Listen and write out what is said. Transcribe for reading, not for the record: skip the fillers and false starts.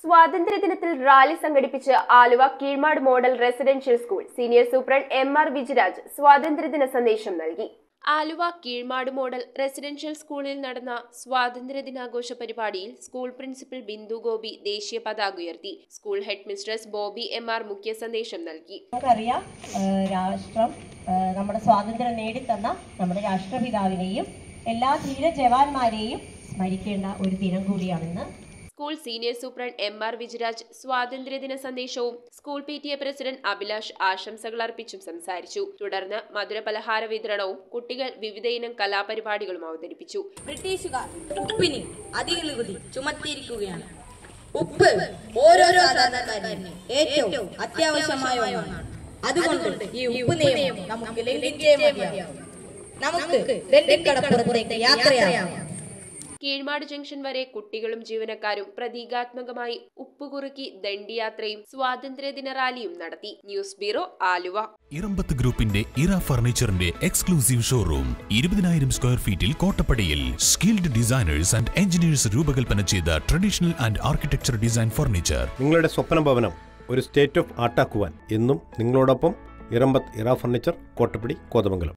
സ്വാതന്ത്ര്യദിനത്തിൽ rally സംഘടിപ്പിച്ച് Aluva Keezhmad model residential school senior superintendent M R. Vijiraj സ്വാതന്ത്ര്യദിന സന്ദേശം നൽകി. ആലുവ കീഴ്മാട് മോഡൽ റെസിഡൻഷ്യൽ സ്കൂളിൽ നടന്ന സ്വാതന്ത്ര്യദിനാഘോഷ പരിപാടിയിൽ സ്കൂൾ പ്രിൻസിപ്പൽ ബിന്ദു ഗോപി ദേശീയ പതാക ഉയർത്തി. School head mistress Bobby എം.ആർ. മുഖ്യ സന്ദേശം നൽകി. നമുക്കറിയാം, രാഷ്ട്രം നമ്മുടെ സ്വാതന്ത്ര്യം നേടിത്തന്ന നമ്മുടെ രാഷ്ട്രപിതാവിനെയും എല്ലാ ധീര ജവാന്മാരെയും സ്മരിക്കേണ്ട ഒരു ദിനം കൂടിയാണെന്ന് school senior superintendent M R. Vijiraj സ്വാതന്ത്ര്യദിന സന്ദേശവും സ്കൂൾ പി.ടി.എ പ്രസിഡന്റ് അഭിലാഷ് ആശംസകൾ അർപ്പിച്ചും സംസാരിച്ചു. തുടർന്ന് മധുരപലഹാര വിതരണവും കുട്ടികൾ വിവിധയിനം കലാപരിപാടികളും അവതരിപ്പിച്ചു. ബ്രിട്ടീഷുകാർ ഉപ്പിന് അധികനികുതി ചുമത്തിയിരിക്കുകയാണ്. ഉപ്പ് ഓരോരോ സാധാരണക്കാരന് ഏറ്റവും അത്യാവശ്യമായ ഒന്നാണ്. അതുകൊണ്ട് ഈ ഉപ്പ് നിയമം നമുക്ക് ലംഘിച്ചേ മതിയാവും. നമുക്ക് ദണ്ഡിക്കടപ്പുറത്തേക്ക് യാത്രയാവാം. കീഴ്മാട് ജംഗ്ഷൻ വരെ കുട്ടികളും ജീവനക്കാരും പ്രതീകാത്മകമായി ഉപ്പുകുറുക്കി ദണ്ഡിയാത്രയും സ്വാതന്ത്ര്യദിന റാലിയും നടത്തി. News bureau, Aluva. ഇറമ്പത്ത് ഗ്രൂപ്പിന്റെ ഇറ ഫർണിച്ചറിന്റെ എക്സ്ക്ലൂസീവ് ഷോറൂം 20,000 സ്ക്വയർ ഫീറ്റിൽ കോട്ടപ്പടിയിൽ. സ്കിൽഡ് ഡിസൈനേഴ്സ് ആൻഡ് എഞ്ചിനീയേഴ്സ് രൂപകൽപ്പന ചെയ്ത traditional and architecture design furniture. നിങ്ങളുടെ സ്വപ്ന ഭവനം ഒരു സ്റ്റേറ്റ് ഓഫ് ആർട്ടാക്കുവാൻ എന്നും നിങ്ങളോടൊപ്പം ഇറമ്പത്ത് ഇറ ഫർണിച്ചർ, കോട്ടപ്പടി, കോതമംഗലം.